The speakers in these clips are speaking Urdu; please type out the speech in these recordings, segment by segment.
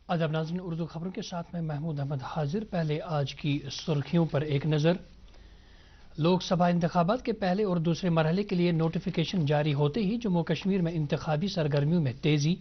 ادب ناظرین، اردو خبروں کے ساتھ میں محمود احمد حاضر۔ پہلے آج کی سرخیوں پر ایک نظر۔ لوک سبھا انتخابات کے پہلے اور دوسرے مرحلے کے لیے نوٹیفیکیشن جاری ہوتے ہی جموں کشمیر میں انتخابی سرگرمیوں میں تیزی۔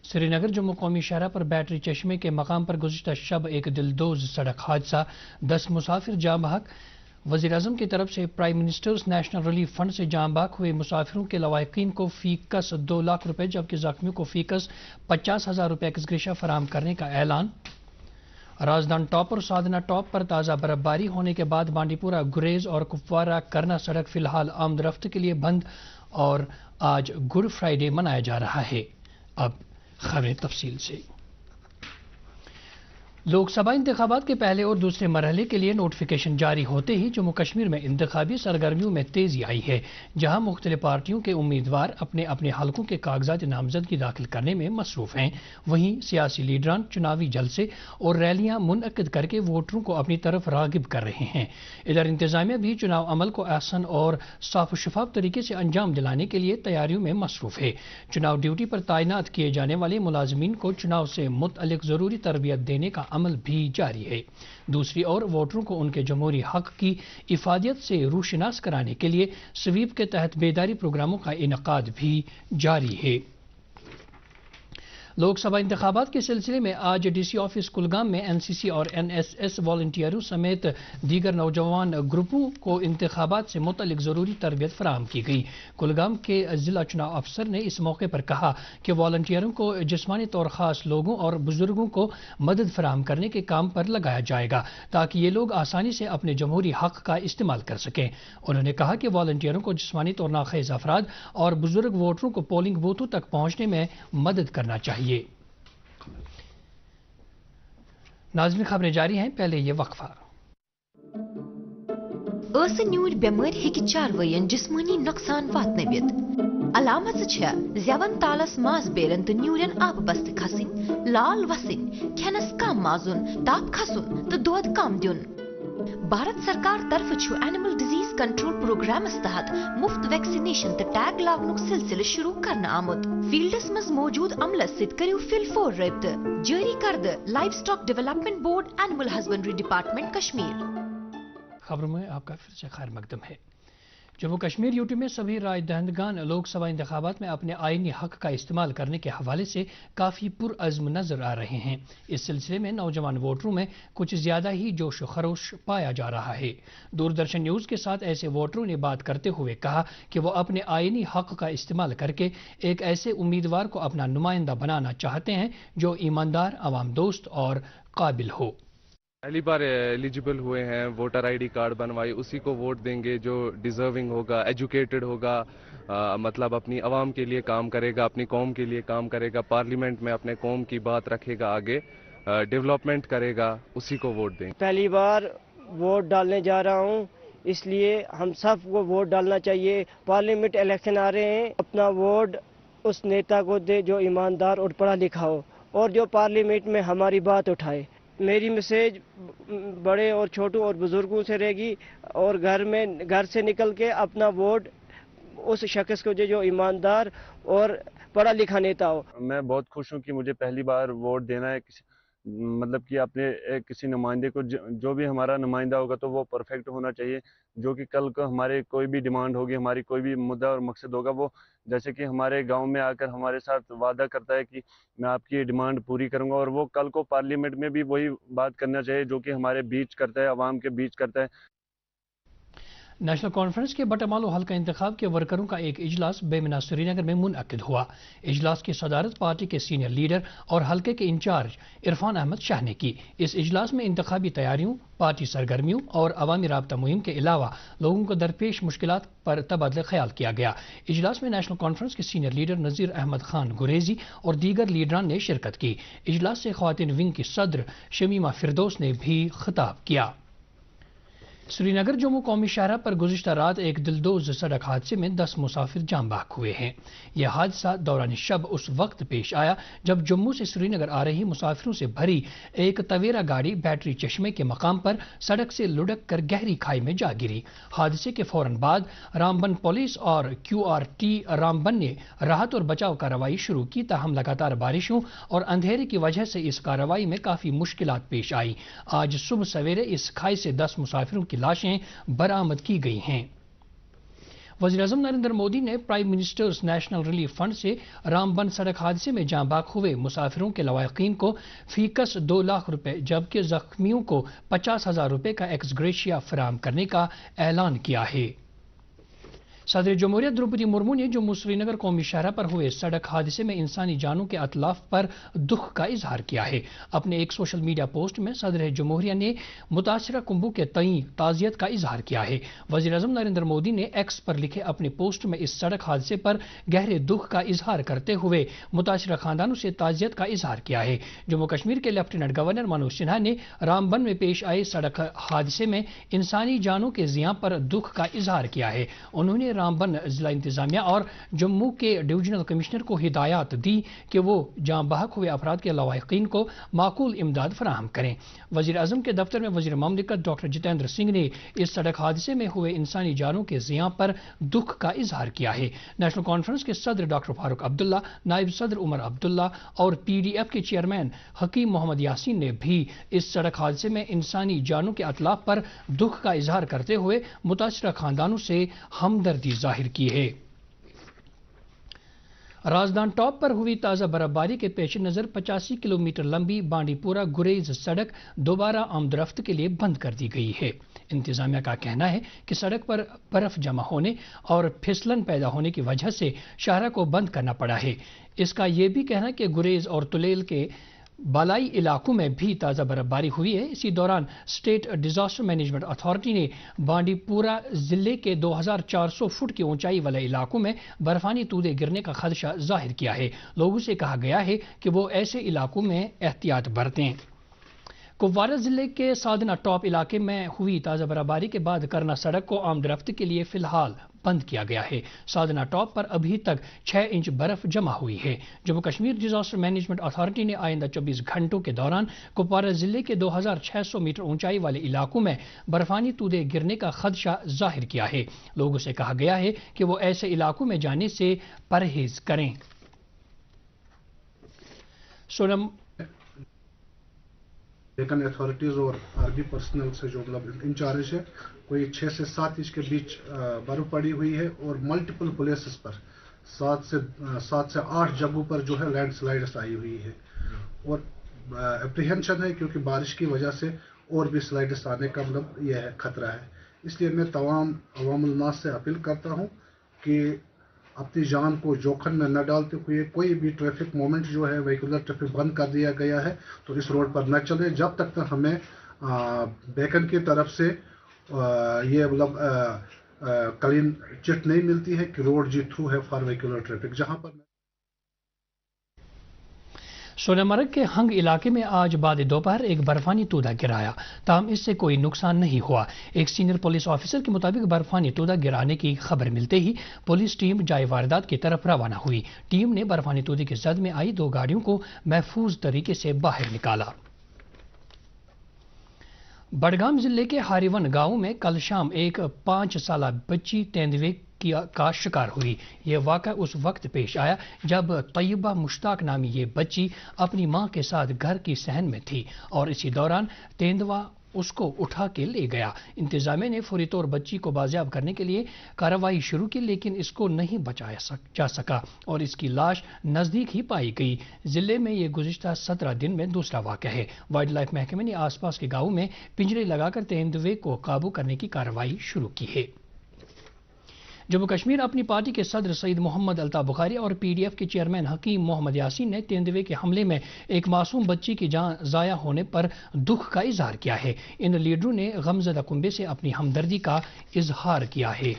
سری نگر جموں قومی شاہراہ پر بیٹری چشمے کے مقام پر گزشتہ شب ایک دلدوز سڑک حادثہ، 10 مسافر جاں بحق۔ وزیر اعظم کی طرف سے prime ministers national relief fund سے جاں بحق ہوئے مسافروں کے لواحقین کو فی کس 2 لاکھ روپے جبکہ زخمیوں کو فی کس 50,000 روپے ایکسگریشیا فراہم کرنے کا اعلان۔ رازدان ٹاپ اور سادنا ٹاپ پر تازہ برفباری ہونے کے بعد بانڈی پورہ گریز اور کپوارہ کرنا سڑک فی الحال آمد رفت کے لیے بند اور آج گڈ فرائیڈے منایا جا رہا ہے۔ اب خبریں تفصیل سے۔ لوک سبھا انتخابات کے پہلے اور دوسرے مرحلے کے لیے نوٹیفیکیشن جاری ہوتے ہی جموں کشمیر میں انتخابی سرگرمیوں میں تیزی آئی ہے، جہاں مختلف پارٹیوں کے امیدوار اپنے اپنے حلقوں کے کاغذات نامزدگی داخل کرنے میں مصروف ہیں۔ وہیں سیاسی لیڈران چناوی جلسے اور ریلیاں منعقد کر کے ووٹروں کو اپنی طرف راغب کر رہے ہیں۔ ادھر انتظامیہ بھی چناو عمل کو آسان اور صاف و شفاف طریقے سے انجام دلانے کے لیے تیاریوں میں مصروف ہے۔ چناو ڈیوٹی پر تعینات کیے جانے والے ملازمین کو چناؤ سے متعلق ضروری تربیت دینے کا عمل بھی جاری ہے۔ دوسری اور ووٹروں کو ان کے جمہوری حق کی افادیت سے روشناس کرانے کے لیے سویپ کے تحت بیداری پروگراموں کا انعقاد بھی جاری ہے۔ لوک سبھا انتخابات کے سلسلے میں آج ڈی سی آفس کلگام میں این سی سی اور این ایس ایس والنٹیئروں سمیت دیگر نوجوان گروپوں کو انتخابات سے متعلق ضروری تربیت فراہم کی گئی۔ کلگام کے ضلع چناو افسر نے اس موقع پر کہا کہ والنٹیئروں کو جسمانی طور خاص لوگوں اور بزرگوں کو مدد فراہم کرنے کے کام پر لگایا جائے گا تاکہ یہ لوگ آسانی سے اپنے جمہوری حق کا استعمال کر سکیں۔ انہوں نے کہا کہ والنٹیئروں کو جسمانی طور ناخیز افراد اور بزرگ ووٹروں کو پولنگ بوتھوں تک پہنچنے میں مدد کرنا چاہیے۔ ناظرین، خبریں جاری ہیں، پہلے یہ وقفہ۔ نیور بیمار ہیکہ چاروین جسمانی نقصان واتنوت۔ علامت چھے زیون تالس ماز بیرن تو نیورین آب بست کھسن، لال وسن، کھینس کم مازن، تاپ کھسن تو دود کم دن۔ بھارت سرکار طرف چھو اینیمل ڈیزیز کنٹرول پروگرامس تحت مفت ویکسینیشن تو ٹیگ لاگنک سلسلہ شروع کرنا آمت۔ فیلڈس مز موجود عملس ست کریو فل فور رابطہ۔ جاری کردہ life stock development board, animal husbandry department Kashmir. خبروں میں آپ کا پھر سے خیر مقدم ہے۔ جموں کشمیر یوٹی میں سبھی رائے دہندگان لوک سبھا انتخابات میں اپنے آئینی حق کا استعمال کرنے کے حوالے سے کافی پرعزم نظر آ رہے ہیں۔ اس سلسلے میں نوجوان ووٹروں میں کچھ زیادہ ہی جوش و خروش پایا جا رہا ہے۔ دوردرشن نیوز کے ساتھ ایسے ووٹروں نے بات کرتے ہوئے کہا کہ وہ اپنے آئینی حق کا استعمال کر کے ایک ایسے امیدوار کو اپنا نمائندہ بنانا چاہتے ہیں جو ایماندار، عوام دوست اور قابل ہو۔ پہلی بار ایلیجیبل ہوئے ہیں، ووٹر آئی ڈی کارڈ بنوائی، اسی کو ووٹ دیں گے جو ڈیزرونگ ہوگا، ایجوکیٹڈ ہوگا، مطلب اپنی عوام کے لیے کام کرے گا، اپنی قوم کے لیے کام کرے گا، پارلیمنٹ میں اپنے قوم کی بات رکھے گا، آگے ڈیولپمنٹ کرے گا، اسی کو ووٹ دیں گے۔ پہلی بار ووٹ ڈالنے جا رہا ہوں، اس لیے ہم سب کو ووٹ ڈالنا چاہیے۔ پارلیمنٹ الیکشن آ رہے ہیں، اپنا ووٹ اس نیتا کو دے جو ایماندار اور پڑھا لکھا ہو اور جو پارلیمنٹ میں ہماری بات اٹھائے۔ میری میسیج بڑے اور چھوٹوں اور بزرگوں سے رہے گی اور گھر سے نکل کے اپنا ووٹ اس شخص کو دے جو ایماندار اور پڑھا لکھا نیتا ہو۔ میں بہت خوش ہوں کہ مجھے پہلی بار ووٹ دینا ہے، مطلب کہ اپنے کسی نمائندے کو، جو بھی ہمارا نمائندہ ہوگا تو وہ پرفیکٹ ہونا چاہیے، جو کہ کل کو ہمارے کوئی بھی ڈیمانڈ ہوگی، ہماری کوئی بھی مدعا اور مقصد ہوگا، وہ جیسے کہ ہمارے گاؤں میں آ کر ہمارے ساتھ وعدہ کرتا ہے کہ میں آپ کی ڈیمانڈ پوری کروں گا، اور وہ کل کو پارلیمنٹ میں بھی وہی بات کرنا چاہیے جو کہ ہمارے بیچ کرتا ہے، عوام کے بیچ کرتا ہے۔ نیشنل کانفرنس کے بٹمالو حلقہ انتخاب کے ورکروں کا ایک اجلاس بے منا سری نگر میں منعقد ہوا۔ اجلاس کی صدارت پارٹی کے سینئر لیڈر اور حلقے کے انچارج عرفان احمد شاہ نے کی۔ اس اجلاس میں انتخابی تیاریوں، پارٹی سرگرمیوں اور عوامی رابطہ مہم کے علاوہ لوگوں کو درپیش مشکلات پر تبادلہ خیال کیا گیا۔ اجلاس میں نیشنل کانفرنس کے سینئر لیڈر نذیر احمد خان گریزی اور دیگر لیڈران نے شرکت کی۔ اجلاس سے خواتین ونگ کی صدر شمیمہ فردوس نے بھی خطاب کیا۔ سری نگر جموں قومی شاہراہ پر گزشتہ رات ایک دلدوز سڑک حادثے میں 10 مسافر جاں بحق ہوئے ہیں۔ یہ حادثہ دوران شب اس وقت پیش آیا جب جموں سے سری نگر آ رہی مسافروں سے بھری ایک تویرا گاڑی بیٹری چشمے کے مقام پر سڑک سے لڑک کر گہری کھائی میں جا گری۔ حادثے کے فوراً بعد رامبن پولیس اور QRT رامبن نے راحت اور بچاؤ کارروائی شروع کی، تاہم لگاتار بارشوں اور اندھیرے کی وجہ سے اس کارروائی میں کافی مشکلات پیش آئی۔ آج صبح سویرے اس کھائی سے 10 مسافروں کی لاشیں برآمد کی گئی ہیں۔ وزیر اعظم نریندر مودی نے prime ministers national relief fund سے رامبن سڑک حادثے میں جاں بحق ہوئے مسافروں کے لواحقین کو فی کس 2 لاکھ روپے جبکہ زخمیوں کو 50,000 روپے کا ایکس گریشیا فراہم کرنے کا اعلان کیا ہے۔ صدر جمہوریہ دروپدی مرمو نے جموں سری نگر قومی شاہراہ پر ہوئے سڑک حادثے میں انسانی جانوں کے اتلاف پر دکھ کا اظہار کیا ہے۔ اپنے ایک سوشل میڈیا پوسٹ میں صدر جمہوریہ نے متاثرہ کنبوں کے تئیں تعزیت کا اظہار کیا ہے۔ وزیر اعظم نریندر مودی نے ایکس پر لکھے اپنے پوسٹ میں اس سڑک حادثے پر گہرے دکھ کا اظہار کرتے ہوئے متاثرہ خاندانوں سے تعزیت کا اظہار کیا ہے۔ جموں کشمیر کے لیفٹیننٹ گورنر منوج سنہا نے رامبن میں پیش آئے سڑک حادثے میں انسانی جانوں کے زیاں پر دکھ کا اظہار کیا ہے۔ انہوں نے رامبن ضلع انتظامیہ اور جموں کے ڈویژنل کمشنر کو ہدایات دی کہ وہ جاں بحق ہوئے افراد کے لواحقین کو معقول امداد فراہم کریں۔ وزیر اعظم کے دفتر میں وزیر مملکت ڈاکٹر جتیندر سنگھ نے اس سڑک حادثے میں ہوئے انسانی جانوں کے زیاں پر دکھ کا اظہار کیا ہے۔ نیشنل کانفرنس کے صدر ڈاکٹر فاروق عبداللہ، نائب صدر عمر عبداللہ اور PDF کے چیئرمین حکیم محمد یاسین نے بھی اس سڑک حادثے میں انسانی جانوں کے اتلاف پر دکھ کا اظہار کرتے ہوئے متاثرہ خاندانوں سے ہمدردی ظاہر کی ہے۔ رازدان ٹاپ پر ہوئی تازہ برفباری کے پیش نظر 85 کلومیٹر لمبی بانڈی پورہ گریز سڑک دوبارہ آمد رفت کے لیے بند کر دی گئی ہے۔ انتظامیہ کا کہنا ہے کہ سڑک پر برف جمع ہونے اور پھسلن پیدا ہونے کی وجہ سے شاہراہ کو بند کرنا پڑا ہے۔ اس کا یہ بھی کہنا ہے کہ گریز اور تلیل کے بالائی علاقوں میں بھی تازہ برفباری ہوئی ہے۔ اسی دوران اسٹیٹ ڈیزاسٹر مینجمنٹ اتھارٹی نے بانڈی پورہ ضلع کے 2400 فٹ کی اونچائی والے علاقوں میں برفانی تودے گرنے کا خدشہ ظاہر کیا ہے۔ لوگوں سے کہا گیا ہے کہ وہ ایسے علاقوں میں احتیاط برتیں۔ کپوارہ ضلع کے سادنا ٹاپ علاقے میں ہوئی تازہ برفباری کے بعد کرنا سڑک کو آمد رفت کے لیے فی الحال بند کیا گیا ہے۔ سادنا ٹاپ پر ابھی تک 6 انچ برف جمع ہوئی ہے۔ Jammu Kashmir disaster management authority نے آئندہ 24 گھنٹوں کے دوران کپوارہ ضلع کے 2600 میٹر اونچائی والے علاقوں میں برفانی تودے گرنے کا خدشہ ظاہر کیا ہے۔ لوگوں سے کہا گیا ہے کہ وہ ایسے علاقوں میں جانے سے پرہیز کریں۔ سونم ڈیکن اتھارٹیز اور آرمی پرسنل سے جو انچارج ہے، کوئی 6 سے 7 انچ کے بیچ برف پڑی ہوئی ہے اور ملٹیپل پلیسز پر 7 سے 8 جگہوں پر جو ہے لینڈ سلائڈس آئی ہوئی ہے اور اپریہنشن ہے کیونکہ بارش کی وجہ سے اور بھی سلائڈس آنے کا یہ ہے خطرہ ہے۔ اس لیے میں تمام عوام الناس سے اپیل کرتا ہوں کہ اپنی جان کو جوخم میں نہ ڈالتے ہوئے کوئی بھی ٹریفک مومنٹ جو ہے وہیکولر ٹریفک بند کر دیا گیا ہے تو اس روڈ پر نہ چلے جب تک ہمیں بیکن کی طرف سے یہ کلین چٹ نہیں ملتی ہے کہ روڈ جی تھرو ہے فار وہیکولر ٹریفک، جہاں پر سونہ مرگ کے ہنگ علاقے میں آج بعد دوپہر ایک برفانی تودا گرایا، تاہم اس سے کوئی نقصان نہیں ہوا۔ ایک سینئر پولیس آفیسر کے مطابق برفانی تودا گرانے کی خبر ملتے ہی پولیس ٹیم جائے واردات کی طرف روانہ ہوئی۔ ٹیم نے برفانی تودے کی زد میں آئی 2 گاڑیوں کو محفوظ طریقے سے باہر نکالا۔ بڈگام ضلع کے ہاریون گاؤں میں کل شام ایک 5 سالہ بچی تیندوے کا شکار ہوئی۔ یہ واقعہ اس وقت پیش آیا جب طیبہ مشتاق نامی یہ بچی اپنی ماں کے ساتھ گھر کی صحن میں تھی اور اسی دوران تیندوا اس کو اٹھا کے لے گیا۔ انتظامیہ نے فوری طور بچی کو بازیاب کرنے کے لیے کارروائی شروع کی لیکن اس کو نہیں بچایا جا سکا اور اس کی لاش نزدیک ہی پائی گئی۔ ضلع میں یہ گزشتہ 17 دن میں دوسرا واقعہ ہے۔ وائلڈ لائف محکمے نے آس پاس کے گاؤں میں پنجرے لگا کر تیندوے کو قابو کرنے کی کارروائی شروع کی ہے۔ جموں کشمیر اپنی پارٹی کے صدر سعید محمد الطاف بخاری اور PDF کے چیئرمین حکیم محمد یاسین نے تیندوے کے حملے میں ایک معصوم بچی کی جان ضائع ہونے پر دکھ کا اظہار کیا ہے۔ ان لیڈروں نے غمزدہ کنبے سے اپنی ہمدردی کا اظہار کیا ہے۔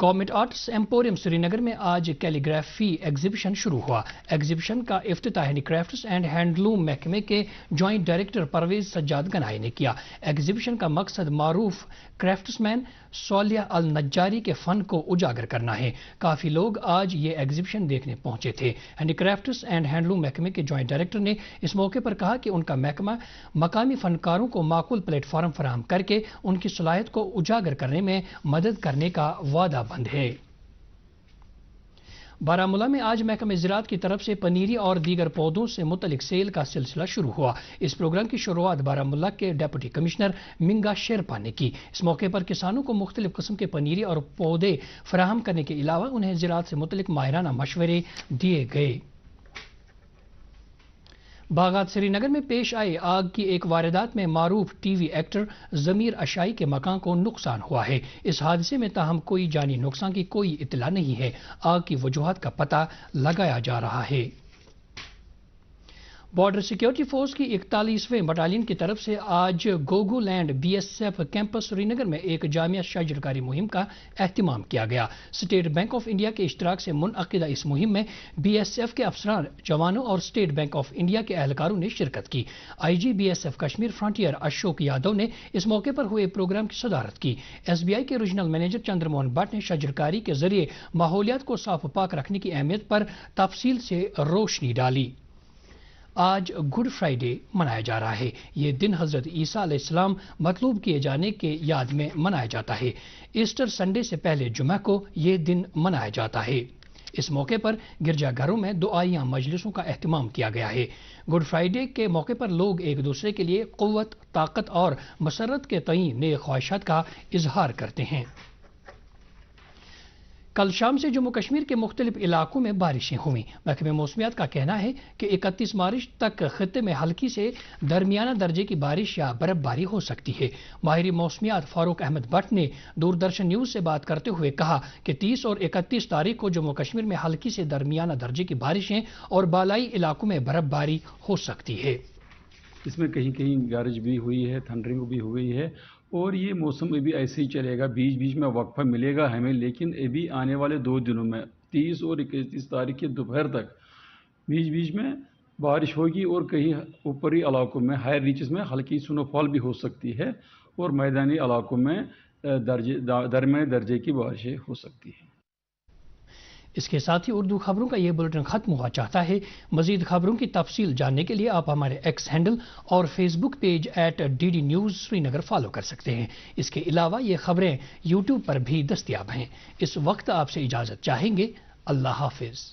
گورنمنٹ آرٹس ایمپوریم سری نگر میں آج کیلیگرافی ایگزیبیشن شروع ہوا۔ ایگزیبیشن کا افتتاح ہینڈی کرافٹس اینڈ ہینڈلوم محکمے کے جوائنٹ ڈائریکٹر پرویز سجاد گنائی نے کیا۔ ایگزیبیشن کا مقصد معروف کرافٹس مین صالح النجاری کے فن کو اجاگر کرنا ہے۔ کافی لوگ آج یہ ایگزیبیشن دیکھنے پہنچے تھے۔ ہینڈی کرافٹس اینڈ ہینڈلوم محکمے کے جوائنٹ ڈائریکٹر نے اس موقع پر کہا کہ ان کا محکمہ مقامی فنکاروں کو معقول پلیٹ فارم فراہم کر کے ان کی صلاحیت کو اجاگر کرنے میں مدد کرنے کا وعدہ بند ہے۔ بارہمولہ میں آج محکمہ زراعت کی طرف سے پنیری اور دیگر پودوں سے متعلق سیل کا سلسلہ شروع ہوا۔ اس پروگرام کی شروعات بارہمولہ کے ڈپٹی کمشنر منگا شیرپا نے کی۔ اس موقع پر کسانوں کو مختلف قسم کے پنیری اور پودے فراہم کرنے کے علاوہ انہیں زراعت سے متعلق ماہرانہ مشورے دیے گئے۔ باغات سری نگر میں پیش آئی آگ کی ایک واردات میں معروف ٹی وی ایکٹر ضمیر اشائی کے مکان کو نقصان ہوا ہے۔ اس حادثے میں تاہم کوئی جانی نقصان کی کوئی اطلاع نہیں ہے۔ آگ کی وجوہات کا پتہ لگایا جا رہا ہے۔ بارڈر سیکیورٹی فورس کی 41ویں بٹالین کی طرف سے آج Gogo Land B S F campus Srinagar میں ایک جامع شاہجرکاری مہم کا اہتمام کیا گیا۔ اسٹیٹ بینک آف انڈیا کے اشتراک سے منعقدہ اس مہم میں بی ایس ایف کے افسران، جوانوں اور اسٹیٹ بینک آف انڈیا کے اہلکاروں نے شرکت کی۔ I G B S F Kashmir frontier Ashok Yadav نے اس موقع پر ہوئے پروگرام کی صدارت کی۔ ایس بی آئی کے ریجنل مینیجر چندر موہن بٹ نے شاہجرکاری کے ذریعے ماحولیات کو صاف و پاک رکھنے کی اہمیت پر تفصیل سے روشنی ڈالی۔ آج گڈ فرائیڈے منایا جا رہا ہے۔ یہ دن حضرت عیسیٰ علیہ السلام مطلوب کیے جانے کے یاد میں منایا جاتا ہے۔ ایسٹر سنڈے سے پہلے جمعہ کو یہ دن منایا جاتا ہے۔ اس موقع پر گرجا گھروں میں دعائیہ مجلسوں کا اہتمام کیا گیا ہے۔ گڈ فرائیڈے کے موقع پر لوگ ایک دوسرے کے لیے قوت، طاقت اور مسرت کے تئیں نیک خواہشات کا اظہار کرتے ہیں۔ کل شام سے جموں کشمیر کے مختلف علاقوں میں بارشیں ہوئیں۔ محکمہ موسمیات کا کہنا ہے کہ 31 مارچ تک خطے میں ہلکی سے درمیانہ درجے کی بارش یا برف باری ہو سکتی ہے۔ ماہر موسمیات فاروق احمد بٹ نے دوردرشن نیوز سے بات کرتے ہوئے کہا کہ 30 اور 31 تاریخ کو جموں کشمیر میں ہلکی سے درمیانہ درجے کی بارشیں اور بالائی علاقوں میں برف باری ہو سکتی ہے۔ اس میں کہیں کہیں بارش بھی ہوئی ہے، تھنڈرنگ بھی ہوئی ہے، اور یہ موسم ابھی ایسے ہی چلے گا۔ بیچ بیچ میں وقفہ ملے گا ہمیں، لیکن ابھی آنے والے 2 دنوں میں 30 اور 31 تاریخ کے دوپہر تک بیچ بیچ میں بارش ہوگی، اور کہیں اوپری علاقوں میں ہائر ریچز میں ہلکی سنو فال بھی ہو سکتی ہے، اور میدانی علاقوں میں درمیانے درجے کی بارشیں ہو سکتی ہیں۔ اس کے ساتھ ہی اردو خبروں کا یہ بلیٹن ختم ہوا چاہتا ہے۔ مزید خبروں کی تفصیل جاننے کے لیے آپ ہمارے ایکس ہینڈل اور فیس بک پیج @DD News سری نگر فالو کر سکتے ہیں۔ اس کے علاوہ یہ خبریں یوٹیوب پر بھی دستیاب ہیں۔ اس وقت آپ سے اجازت چاہیں گے۔ اللہ حافظ۔